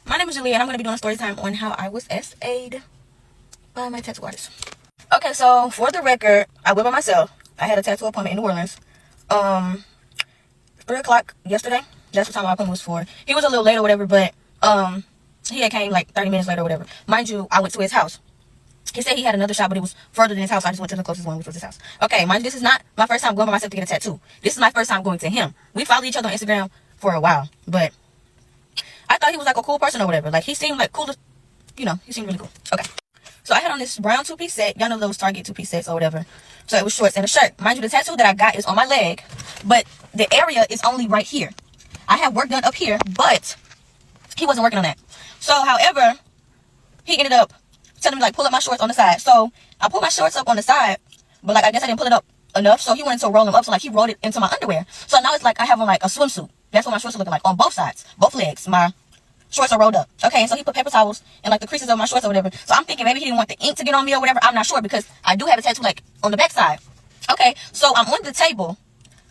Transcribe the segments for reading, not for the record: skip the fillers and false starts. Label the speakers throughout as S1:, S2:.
S1: My name is Julia, and I'm going to be doing a story time on how I was SA'd by my tattoo artist. Okay, so for the record, I went by myself. I had a tattoo appointment in New Orleans. 3 o'clock yesterday. That's what time my appointment was for. He was a little late or whatever, but he had came like 30 minutes later or whatever. Mind you, I went to his house. He said he had another shop, but it was further than his house. I just went to the closest one, which was his house. Okay, mind you, this is not my first time going by myself to get a tattoo. This is my first time going to him. We followed each other on Instagram for a while, but I thought he was like a cool person or whatever. Like, he seemed like cool, he seemed really cool. Okay. So I had on this brown two-piece set. Y'all know those Target two-piece sets or whatever. So it was shorts and a shirt. Mind you, the tattoo that I got is on my leg, but the area is only right here. I have work done up here, but he wasn't working on that. So, however, he ended up telling me, like, pull up my shorts on the side. So I pulled my shorts up on the side, but, like, I guess I didn't pull it up enough. So he wanted to roll them up. So, like, he rolled it into my underwear. So now it's like I have on, like, a swimsuit. That's what my shorts are looking like on both sides, both legs. My shorts are rolled up. Okay, and so he put paper towels in like the creases of my shorts or whatever. So I'm thinking maybe he didn't want the ink to get on me or whatever. I'm not sure because I do have a tattoo like on the back side. Okay, so I'm on the table,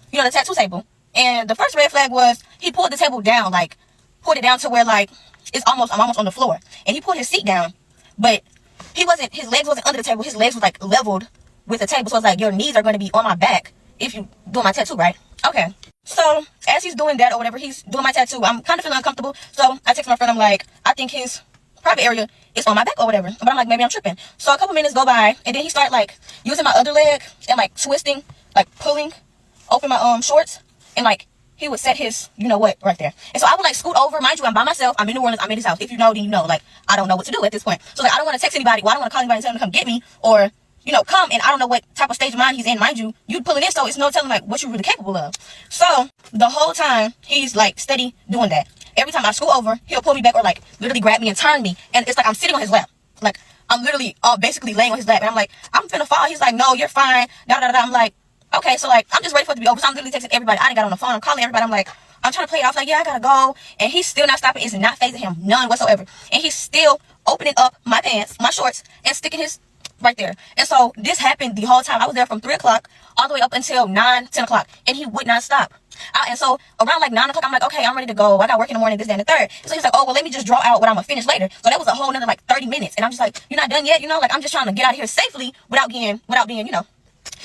S1: the tattoo table. And the first red flag was he pulled the table down, like pulled it down to where like I'm almost on the floor. And he pulled his seat down, but his legs wasn't under the table. His legs was like leveled with the table. So it's like your knees are going to be on my back if you do my tattoo, right? Okay. So, as he's doing that or whatever, he's doing my tattoo, I'm kind of feeling uncomfortable. So, I text my friend, I'm like, I think his private area is on my back or whatever. But I'm like, maybe I'm tripping. So, a couple minutes go by, and then he started, like, using my other leg and, like, twisting, like, pulling open my shorts. And, like, he would set his, what, right there. And so, I would, like, scoot over. Mind you, I'm by myself. I'm in New Orleans. I'm in his house. If you know, then you know. Like, I don't know what to do at this point. So, like, I don't want to text anybody. Well, I don't want to call anybody and tell them to come get me. Or come, and I don't know what type of stage of mind he's in. Mind you, you'd pull it in, so it's no telling, like, what you're really capable of. So, the whole time, he's, like, steady doing that. Every time I scoot over, he'll pull me back or, like, literally grab me and turn me. And it's like I'm sitting on his lap. Like, I'm literally basically laying on his lap. And I'm like, I'm finna fall. He's like, no, you're fine. Da-da-da-da. I'm like, okay, so, like, I'm just ready for it to be over. So I'm literally texting everybody. I done got on the phone. I'm calling everybody. I'm like, I'm trying to play it off. Like, yeah, I gotta go. And he's still not stopping. It's not phasing him. None whatsoever. And he's still opening up my pants, my shorts, and sticking his right there. And so this happened the whole time. I was there from 3 o'clock all the way up until 9, 10 o'clock, and he would not stop. And so around like 9 o'clock, I'm like, okay, I'm ready to go. I got work in the morning, this, that, and the third. And so he's like, oh, well, let me just draw out what I'm gonna finish later. So that was a whole another like 30 minutes. And I'm just like, you're not done yet, like I'm just trying to get out of here safely without being,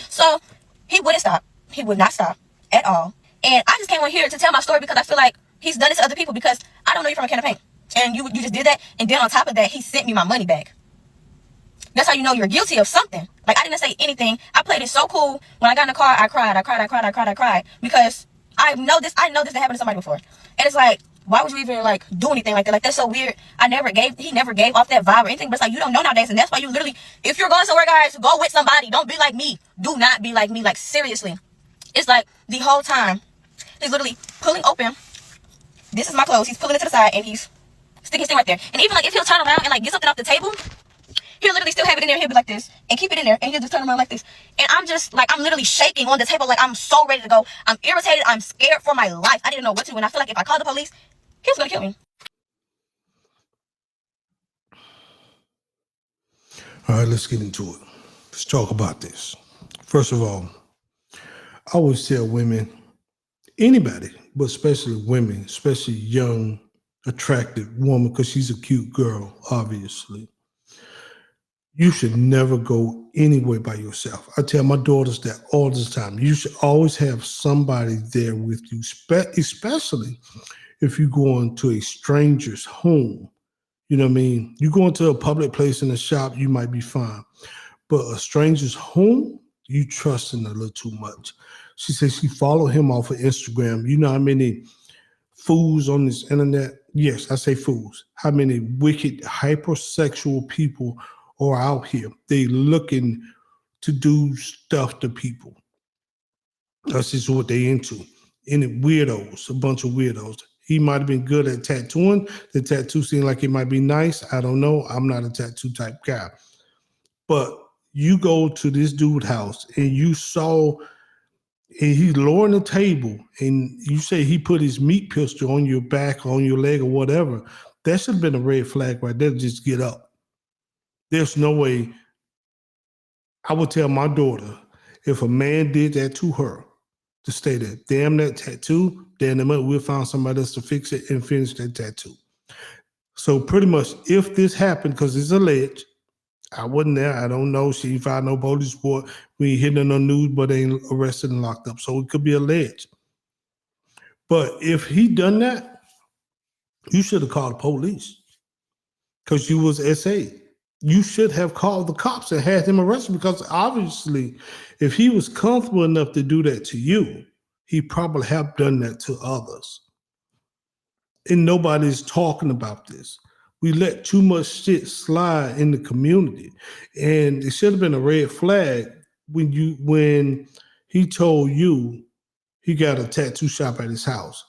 S1: So he wouldn't stop. He would not stop at all. And I just came on here to tell my story because I feel like he's done this to other people because I don't know you from a can of paint. And you just did that. And then on top of that, he sent me my money back. That's how you know you're guilty of something. Like, I didn't say anything. I played it so cool. When I got in the car, I cried. Because I know this happened to somebody before. And it's like, why would you even, like, do anything like that? Like, that's so weird. He never gave off that vibe or anything. But it's like, you don't know nowadays. And that's why you literally, if you're going somewhere, guys, go with somebody. Don't be like me. Do not be like me. Like, seriously. It's like, the whole time, he's literally pulling open. This is my clothes. He's pulling it to the side, and he's sticking his thing right there. And even, like, if he'll turn around and, like, get something off the table, he'll literally still have it in there. He'll be like this and keep it in there. And he'll just turn around like this. And I'm just like, I'm literally shaking on the table. Like, I'm so ready to go. I'm irritated. I'm scared for my life. I didn't know what to do. And I feel like if I called the police, he was going to kill me.
S2: All right, let's get into it. Let's talk about this. First of all, I always tell women, anybody, but especially women, especially young, attractive woman, because she's a cute girl, obviously. You should never go anywhere by yourself. I tell my daughters that all the time. You should always have somebody there with you, especially if you go into a stranger's home. You know what I mean? You go into a public place in a shop, you might be fine. But a stranger's home, you trust in a little too much. She says she followed him off of Instagram. You know how many fools on this internet? Yes, I say fools. How many wicked, hypersexual people are out here? They looking to do stuff to people. That's just what they into. Any weirdos, a bunch of weirdos. He might have been good at tattooing. The tattoo seemed like it might be nice. I don't know. I'm not a tattoo type guy. But you go to this dude's house and you saw, and he's lowering the table, and you say he put his meat pistol on your back, on your leg, or whatever. That should have been a red flag right there. Just get up. There's no way. I would tell my daughter, if a man did that to her, to stay there. Damn that tattoo. Damn, we'll find somebody else to fix it and finish that tattoo. So So pretty much, if this happened, because it's alleged, I wasn't there. I don't know. She filed no police report. We ain't hitting no news, but they ain't arrested and locked up. So it could be alleged. But if he done that, you should have called the police because you was SA. You should have called the cops and had him arrested because obviously, if he was comfortable enough to do that to you, he probably have done that to others. And nobody's talking about this. We let too much shit slide in the community. And it should have been a red flag when he told you he got a tattoo shop at his house.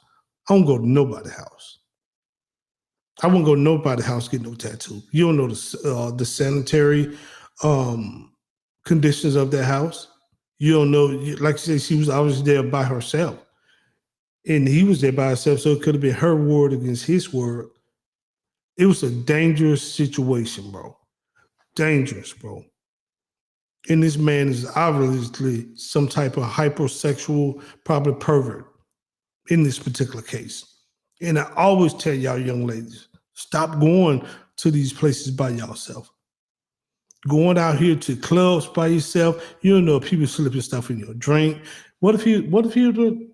S2: I don't go to nobody's house. I wouldn't go to nobody's house to get no tattoo. You don't know the sanitary conditions of that house. You don't know, like you said, she was obviously there by herself. And he was there by himself, so it could have been her word against his word. It was a dangerous situation, bro. Dangerous, bro. And this man is obviously some type of hypersexual, probably pervert in this particular case. And I always tell y'all young ladies, stop going to these places by yourself. Going out here to clubs by yourself, you don't know if people slipping stuff in your drink. What if you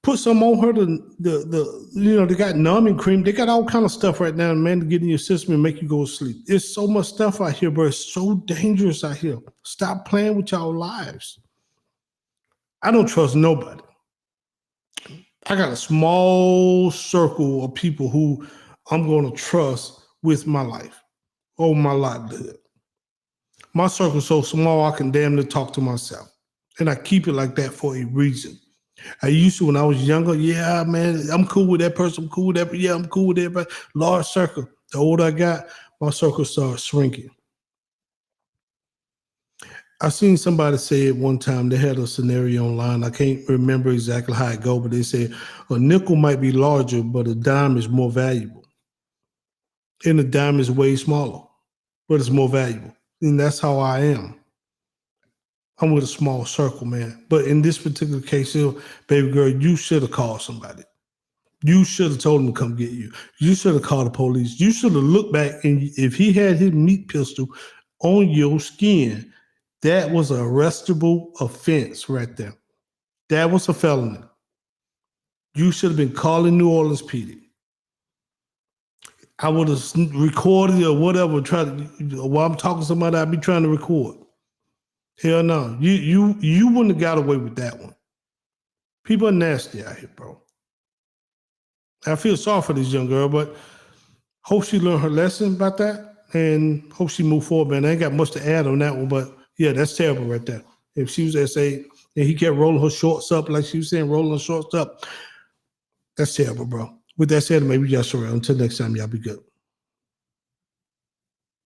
S2: put some on her, they got numbing cream. They got all kind of stuff right now, man, to get in your system and make you go to sleep. There's so much stuff out here, bro. It's so dangerous out here. Stop playing with y'all lives. I don't trust nobody. I got a small circle of people who I'm going to trust with my life or my livelihood. My circle's so small, I can damn near talk to myself. And I keep it like that for a reason. I used to when I was younger, yeah, man, I'm cool with that person. I'm cool with that. Yeah, I'm cool with everybody. Large circle. The older I got, my circle started shrinking. I seen somebody say it one time. They had a scenario online. I can't remember exactly how it go, but they said a nickel might be larger, but a dime is more valuable. And a dime is way smaller, but it's more valuable. And that's how I am. I'm with a small circle, man. But in this particular case, baby girl, you should have called somebody. You should have told him to come get you. You should have called the police. You should have looked back, and if he had his meat pistol on your skin, that was an arrestable offense right there. That was a felony. You should have been calling New Orleans PD. I would have recorded or whatever. While I'm talking to somebody, I'd be trying to record. Hell no. You wouldn't have got away with that one. People are nasty out here, bro. I feel sorry for this young girl, but hope she learned her lesson about that and hope she move forward, man. I ain't got much to add on that one, but yeah, that's terrible right there. If she was SA and he kept rolling her shorts up, like she was saying, rolling her shorts up, that's terrible, bro. With that said, maybe y'all sure. Until next time, y'all be good.